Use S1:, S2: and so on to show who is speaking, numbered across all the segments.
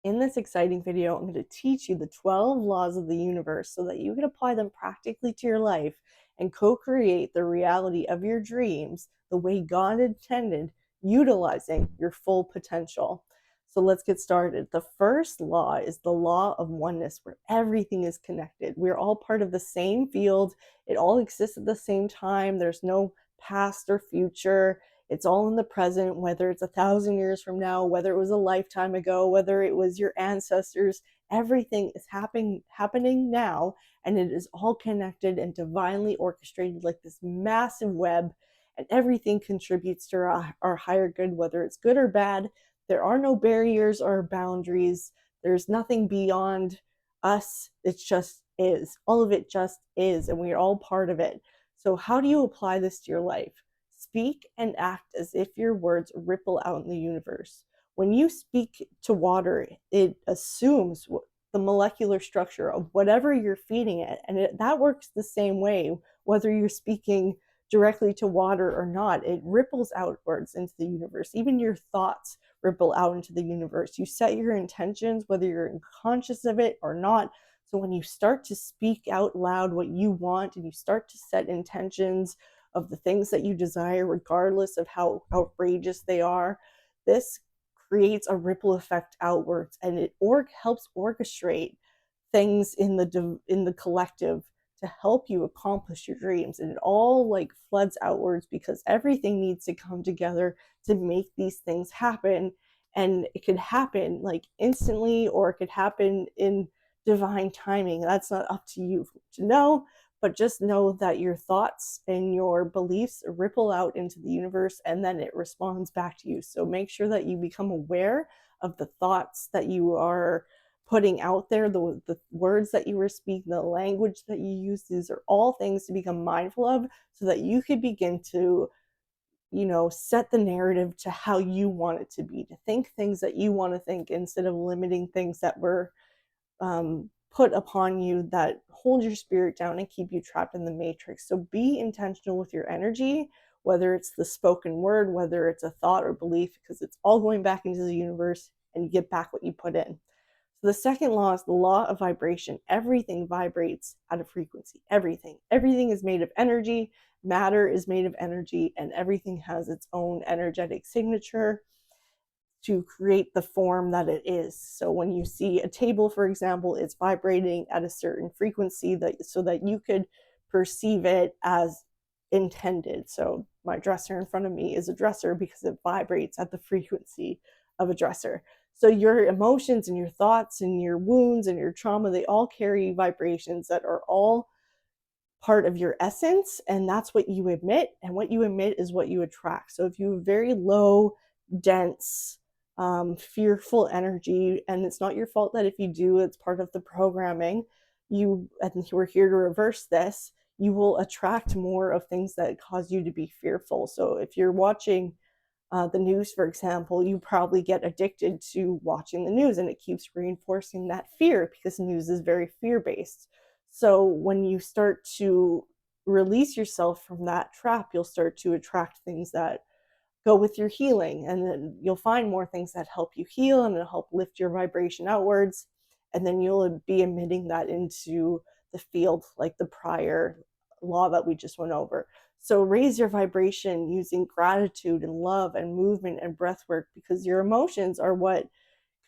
S1: In this exciting video, I'm going to teach you the 12 laws of the universe so that you can apply them practically to your life and co-create the reality of your dreams the way God intended, utilizing your full potential. So let's get started. The first law is the law of oneness, where everything is connected. We're all part of the same field. It all exists at the same time. There's no past or future. It's all in the present, whether it's 1,000 years from now, whether it was a lifetime ago, whether it was your ancestors. Everything is happening now, and it is all connected and divinely orchestrated like this massive web, and everything contributes to our higher good, whether it's good or bad. There are no barriers or boundaries. There's nothing beyond us. It just is. All of it just is, and we are all part of it. So how do you apply this to your life? Speak and act as if your words ripple out in the universe. When you speak to water, it assumes the molecular structure of whatever you're feeding it. And that works the same way, whether you're speaking directly to water or not. It ripples outwards into the universe. Even your thoughts ripple out into the universe. You set your intentions, whether you're conscious of it or not. So when you start to speak out loud what you want and you start to set intentions of the things that you desire, regardless of how outrageous they are, this creates a ripple effect outwards, and it helps orchestrate things in the collective to help you accomplish your dreams. And it all like floods outwards because everything needs to come together to make these things happen. And it could happen like instantly, or it could happen in divine timing. That's not up to you to know, but just know that your thoughts and your beliefs ripple out into the universe, and then it responds back to you. So make sure that you become aware of the thoughts that you are putting out there, the words that you were speaking, the language that you use. These are all things to become mindful of so that you could begin to, set the narrative to how you want it to be, to think things that you want to think instead of limiting things that were put upon you that hold your spirit down and keep you trapped in the matrix. So be intentional with your energy, whether it's the spoken word, whether it's a thought or belief, because it's all going back into the universe and you get back what you put in. So the second law is the law of vibration. Everything vibrates at a frequency. Everything. Everything is made of energy. Matter is made of energy, and everything has its own energetic signature to create the form that it is. So when you see a table, for example, it's vibrating at a certain frequency so that you could perceive it as intended. So my dresser in front of me is a dresser because it vibrates at the frequency of a dresser. So your emotions and your thoughts and your wounds and your trauma, they all carry vibrations that are all part of your essence, and that's what you emit, and what you emit is what you attract. So if you have very low, dense, fearful energy, and it's not your fault that if you do, it's part of the programming, and we're here to reverse this, you will attract more of things that cause you to be fearful. So if you're watching the news, for example, you probably get addicted to watching the news, and it keeps reinforcing that fear because news is very fear-based. So when you start to release yourself from that trap, you'll start to attract things that go with your healing, and then you'll find more things that help you heal and help lift your vibration outwards, and then you'll be emitting that into the field like the prior law that we just went over. So raise your vibration using gratitude and love and movement and breath work, because your emotions are what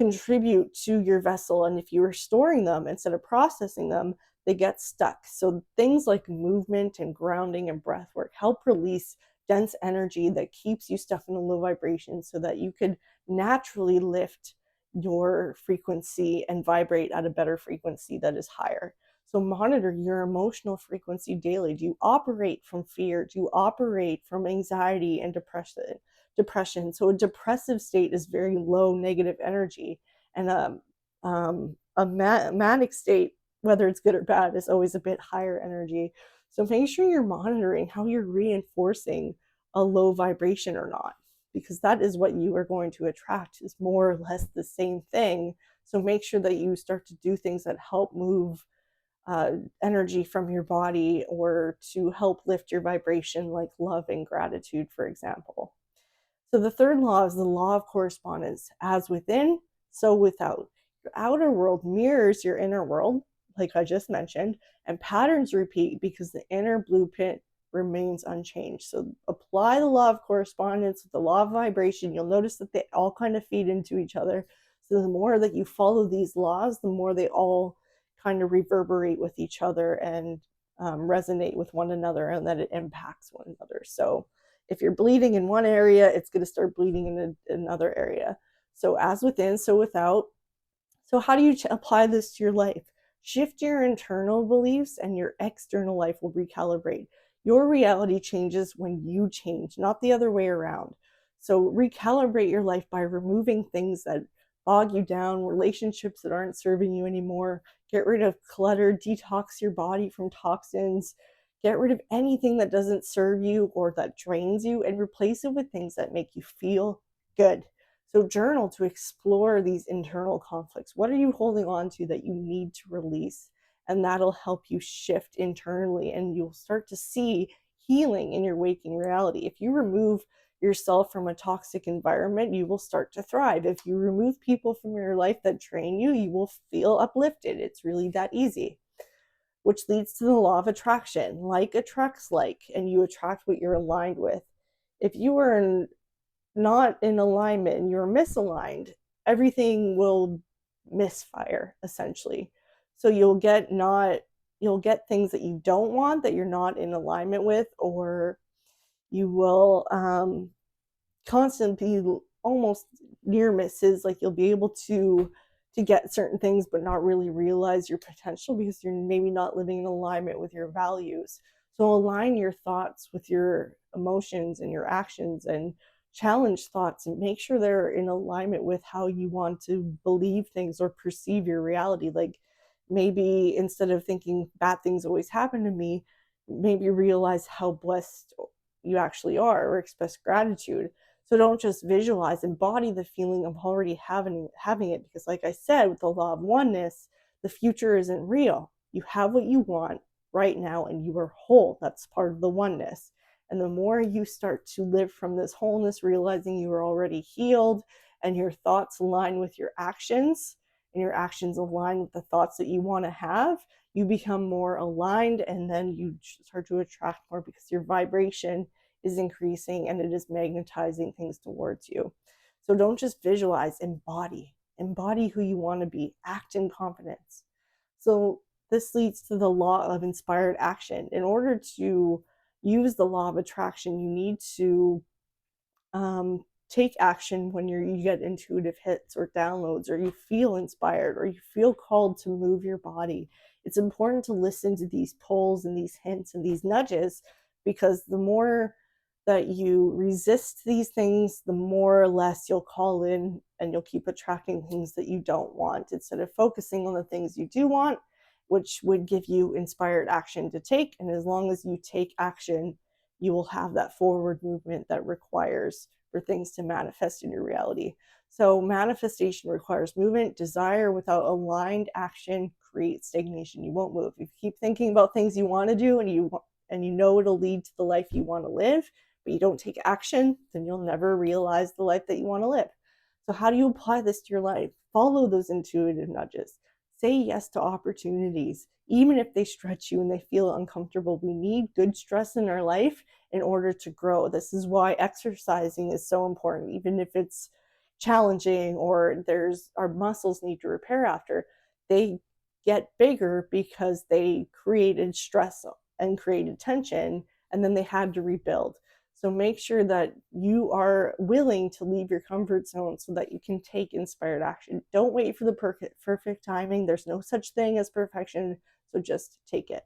S1: contribute to your vessel, and if you are storing them instead of processing them, they get stuck. So things like movement and grounding and breath work help release dense energy that keeps you stuck in a low vibration so that you could naturally lift your frequency and vibrate at a better frequency that is higher. So monitor your emotional frequency daily. Do you operate from fear? Do you operate from anxiety and depression? So a depressive state is very low negative energy, and a manic state, whether it's good or bad, is always a bit higher energy. So make sure you're monitoring how you're reinforcing a low vibration or not, because that is what you are going to attract, is more or less the same thing. So make sure that you start to do things that help move energy from your body, or to help lift your vibration, like love and gratitude, for example. So the third law is the law of correspondence. As within, so without. Your outer world mirrors your inner world, like I just mentioned, and patterns repeat because the inner blueprint remains unchanged. So apply the law of correspondence with the law of vibration. You'll notice that they all kind of feed into each other. So the more that you follow these laws, the more they all kind of reverberate with each other and resonate with one another, and that it impacts one another. So if you're bleeding in one area, it's going to start bleeding in another area. So as within, so without. So how do you apply this to your life? Shift your internal beliefs and your external life will recalibrate. Your reality changes when you change, not the other way around. So recalibrate your life by removing things that bog you down, relationships that aren't serving you anymore. Get rid of clutter, detox your body from toxins. Get rid of anything that doesn't serve you or that drains you, and replace it with things that make you feel good. So journal to explore these internal conflicts. What are you holding on to that you need to release? And that'll help you shift internally, and you'll start to see healing in your waking reality. If you remove yourself from a toxic environment, you will start to thrive. If you remove people from your life that drain you, you will feel uplifted. It's really that easy. Which leads to the law of attraction. Like attracts like, and you attract what you're aligned with. If you are not in alignment and you're misaligned, everything will misfire essentially. So you'll get things that you don't want, that you're not in alignment with, or you will constantly be almost near misses. Like you'll be able to get certain things but not really realize your potential because you're maybe not living in alignment with your values. So align your thoughts with your emotions and your actions, and challenge thoughts and make sure they're in alignment with how you want to believe things or perceive your reality. Like maybe instead of thinking bad things always happen to me, maybe realize how blessed you actually are, or express gratitude. So don't just visualize, embody the feeling of already having it, because like I said, with the law of oneness, the future isn't real. You have what you want right now and you are whole. That's part of the oneness. And the more you start to live from this wholeness, realizing you are already healed, and your thoughts align with your actions, and your actions align with the thoughts that you want to have, you become more aligned, and then you start to attract more because your vibration is increasing and it is magnetizing things towards you. So don't just visualize, embody who you want to be, act in confidence. So this leads to the law of inspired action. In order to use the law of attraction, you need to take action when you get intuitive hits or downloads, or you feel inspired, or you feel called to move your body. It's important to listen to these pulls and these hints and these nudges, because the more that you resist these things, the more or less you'll call in, and you'll keep attracting things that you don't want instead of focusing on the things you do want, which would give you inspired action to take. And as long as you take action, you will have that forward movement that requires for things to manifest in your reality. So manifestation requires movement. Desire without aligned action creates stagnation. You won't move. If you keep thinking about things you want to do, and you know it'll lead to the life you want to live, but you don't take action, then you'll never realize the life that you want to live. So how do you apply this to your life? Follow those intuitive nudges. Say yes to opportunities, even if they stretch you and they feel uncomfortable. We need good stress in our life in order to grow. This is why exercising is so important, even if it's challenging or our muscles need to repair after. They get bigger because they created stress and created tension, and then they had to rebuild. So make sure that you are willing to leave your comfort zone so that you can take inspired action. Don't wait for the perfect timing. There's no such thing as perfection, so just take it.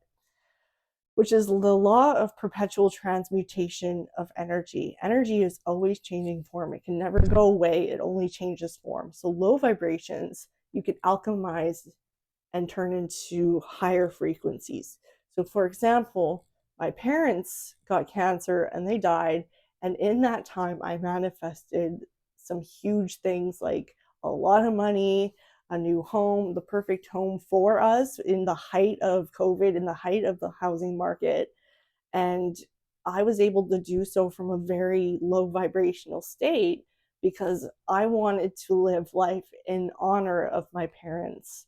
S1: Which is the law of perpetual transmutation of energy. Energy is always changing form. It can never go away. It only changes form. So low vibrations, you can alchemize and turn into higher frequencies. So for example, my parents got cancer and they died. And in that time, I manifested some huge things, like a lot of money, a new home, the perfect home for us in the height of COVID, in the height of the housing market. And I was able to do so from a very low vibrational state, because I wanted to live life in honor of my parents'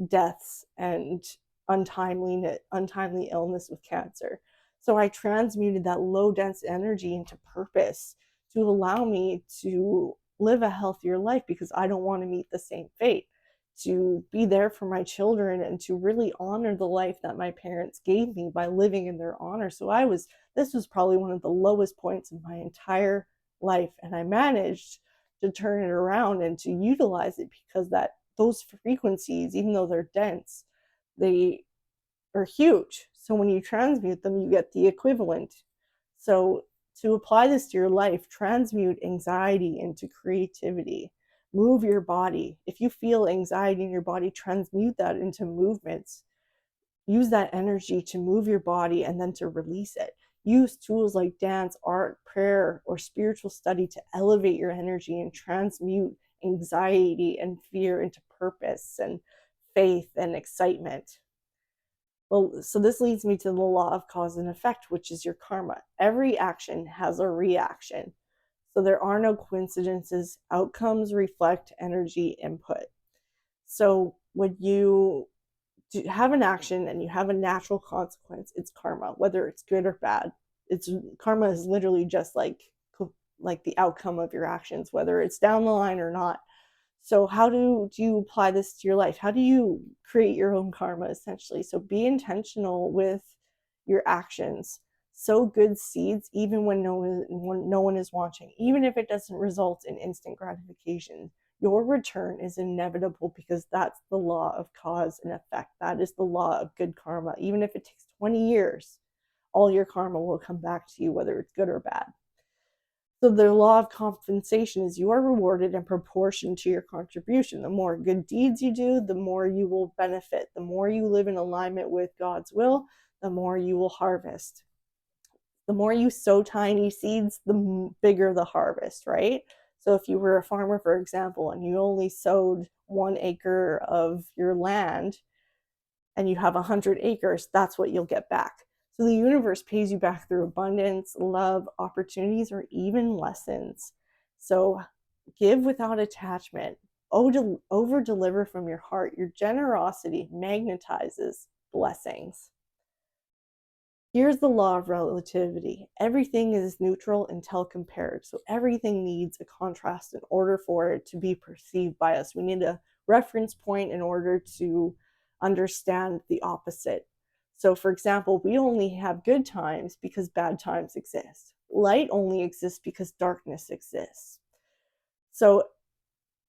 S1: deaths and untimely illness with cancer. So I transmuted that low dense energy into purpose to allow me to live a healthier life, because I don't want to meet the same fate, to be there for my children and to really honor the life that my parents gave me by living in their honor. So this was probably one of the lowest points in my entire life, and I managed to turn it around and to utilize it, because those frequencies, even though they're dense, they are huge. So when you transmute them, you get the equivalent. So to apply this to your life, transmute anxiety into creativity. Move your body. If you feel anxiety in your body, transmute that into movements. Use that energy to move your body and then to release it. Use tools like dance, art, prayer, or spiritual study to elevate your energy and transmute anxiety and fear into purpose and faith and excitement. Well, so this leads me to the law of cause and effect, which is your karma. Every action has a reaction. So there are no coincidences. Outcomes reflect energy input. So when you have an action and you have a natural consequence, it's karma, whether it's good or bad. Karma is literally just like the outcome of your actions, whether it's down the line or not. So how do you apply this to your life? How do you create your own karma, essentially? So be intentional with your actions. Sow good seeds even when no one is watching, even if it doesn't result in instant gratification. Your return is inevitable, because that's the law of cause and effect. That is the law of good karma. Even if it takes 20 years, all your karma will come back to you, whether it's good or bad. So the law of compensation is you are rewarded in proportion to your contribution. The more good deeds you do, the more you will benefit. The more you live in alignment with God's will, the more you will harvest. The more you sow tiny seeds, the bigger the harvest, right? So if you were a farmer, for example, and you only sowed 1 acre of your land and you have 100 acres, that's what you'll get back. So the universe pays you back through abundance, love, opportunities, or even lessons. So give without attachment. Over deliver from your heart. Your generosity magnetizes blessings. Here's the law of relativity. Everything is neutral until compared. So everything needs a contrast in order for it to be perceived by us. We need a reference point in order to understand the opposite. So for example, we only have good times because bad times exist. Light only exists because darkness exists. So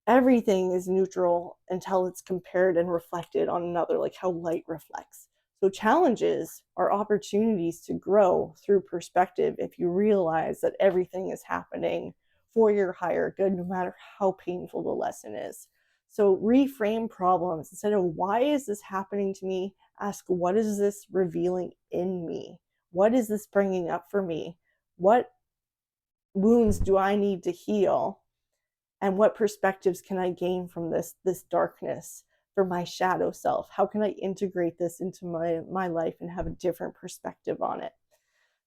S1: everything is neutral until it's compared and reflected on another, like how light reflects. So challenges are opportunities to grow through perspective if you realize that everything is happening for your higher good, no matter how painful the lesson is. So reframe problems. Instead of why is this happening to me, ask what is this revealing in me? What is this bringing up for me? What wounds do I need to heal? And what perspectives can I gain from this darkness for my shadow self? How can I integrate this into my life and have a different perspective on it?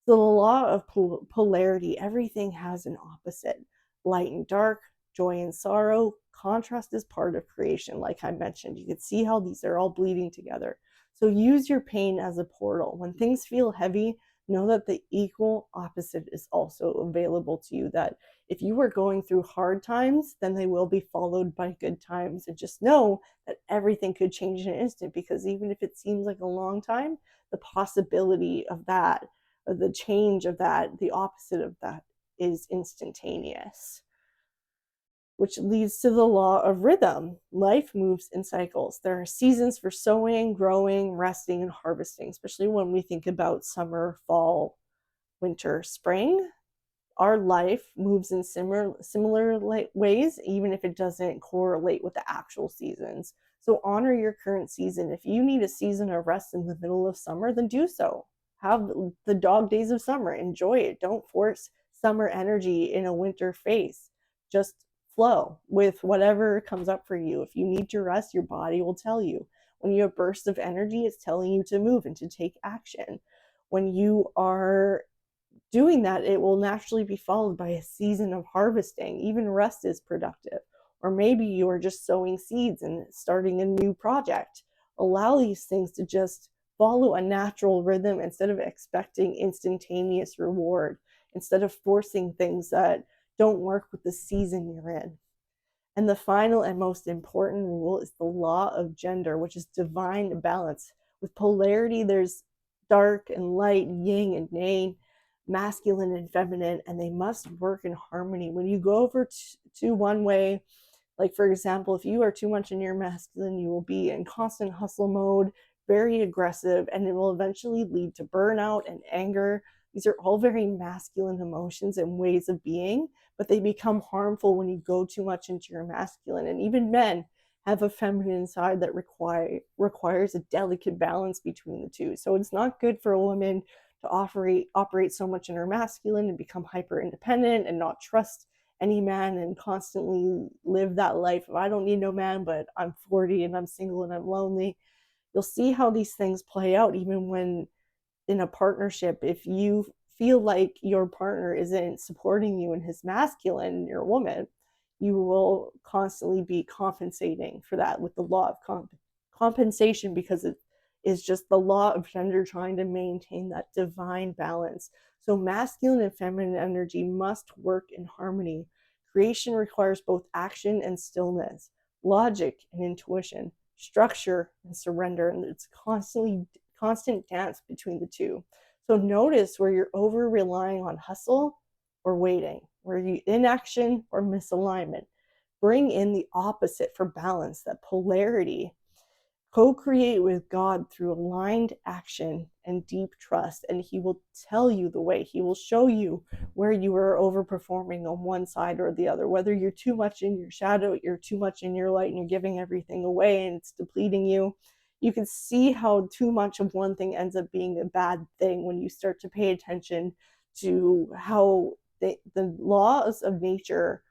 S1: So the law of polarity, everything has an opposite. Light and dark, joy and sorrow, contrast is part of creation. Like I mentioned, you can see how these are all bleeding together. So use your pain as a portal. When things feel heavy, know that the equal opposite is also available to you. That if you are going through hard times, then they will be followed by good times. And just know that everything could change in an instant, because even if it seems like a long time, the possibility of that, the change of that, the opposite of that, is instantaneous. Which leads to the law of rhythm. Life moves in cycles. There are seasons for sowing, growing, resting, and harvesting, especially when we think about summer, fall, winter, spring. Our life moves in similar ways, even if it doesn't correlate with the actual seasons. So honor your current season. If you need a season of rest in the middle of summer, then do so. Have the dog days of summer. Enjoy it. Don't force summer energy in a winter phase. Just flow with whatever comes up for you. If you need to rest, your body will tell you. When you have bursts of energy, it's telling you to move and to take action. When you are doing that, it will naturally be followed by a season of harvesting. Even rest is productive. Or maybe you are just sowing seeds and starting a new project. Allow these things to just follow a natural rhythm instead of expecting instantaneous reward, instead of forcing things that don't work with the season you're in. And the final and most important rule is the law of gender, which is divine balance. With polarity, there's dark and light, yin and yang, masculine and feminine, and they must work in harmony. When you go over to one way, like for example, if you are too much in your masculine, you will be in constant hustle mode, very aggressive, and it will eventually lead to burnout and anger. These are all very masculine emotions and ways of being, but they become harmful when you go too much into your masculine. And even men have a feminine side that requires a delicate balance between the two. So it's not good for a woman to operate so much in her masculine and become hyper independent and not trust any man and constantly live that life of I don't need no man, but I'm 40 and I'm single and I'm lonely. You'll see how these things play out even when in a partnership. If you feel like your partner isn't supporting you in his masculine, you're a woman, you will constantly be compensating for that with the law of compensation, because it is just the law of gender trying to maintain that divine balance. So masculine and feminine energy must work in harmony. Creation requires both action and stillness, logic and intuition, structure and surrender, and it's constant dance between the two. So notice where you're over relying on hustle or waiting, where you inaction or misalignment. Bring in the opposite for balance, that polarity. Co-create with God through aligned action and deep trust, and he will tell you the way. He will show you where you are overperforming on one side or the other, whether you're too much in your shadow, you're too much in your light, and you're giving everything away and it's depleting you. You can see how too much of one thing ends up being a bad thing when you start to pay attention to how the laws of nature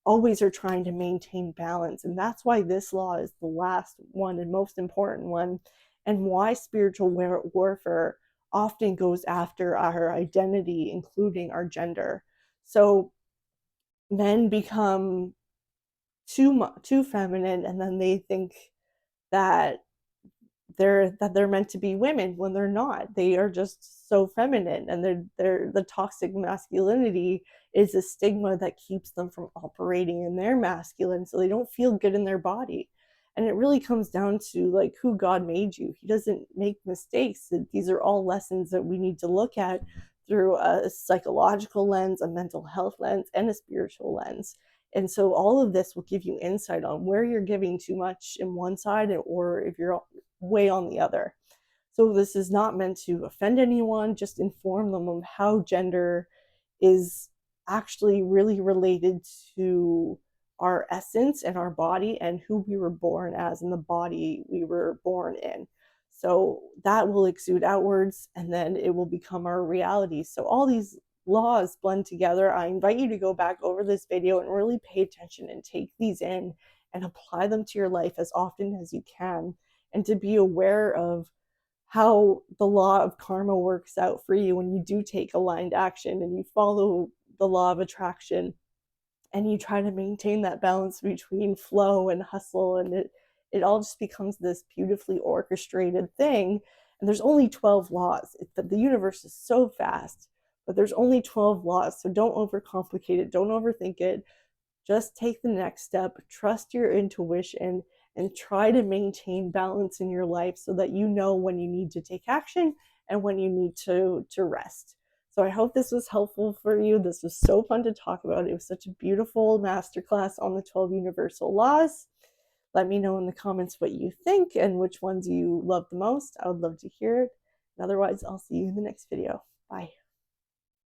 S1: always are trying to maintain balance. And that's why this law is the last one and most important one, and why spiritual warfare often goes after our identity, including our gender. So men become too feminine, and then they think that they're meant to be women when they're not. They are just so feminine, and they're the toxic masculinity is a stigma that keeps them from operating in their masculine, so they don't feel good in their body. And it really comes down to like who God made you. He doesn't make mistakes. These are all lessons that we need to look at through a psychological lens, a mental health lens, and a spiritual lens. And so all of this will give you insight on where you're giving too much in one side, or if you're way on the other. So this is not meant to offend anyone, just inform them of how gender is actually really related to our essence and our body and who we were born as and the body we were born in. So that will exude outwards, and then it will become our reality. So all these laws blend together. I invite you to go back over this video and really pay attention and take these in and apply them to your life as often as you can, and to be aware of how the law of karma works out for you when you do take aligned action and you follow the law of attraction and you try to maintain that balance between flow and hustle, and it all just becomes this beautifully orchestrated thing. And there's only 12 laws. The universe is so fast, but there's only 12 laws. So don't overcomplicate it, don't overthink it. Just take the next step, trust your intuition, and try to maintain balance in your life so that you know when you need to take action and when you need to rest. So I hope this was helpful for you. This was so fun to talk about. It was such a beautiful masterclass on the 12 universal laws. Let me know in the comments what you think and which ones you love the most. I would love to hear it. And otherwise, I'll see you in the next video. Bye.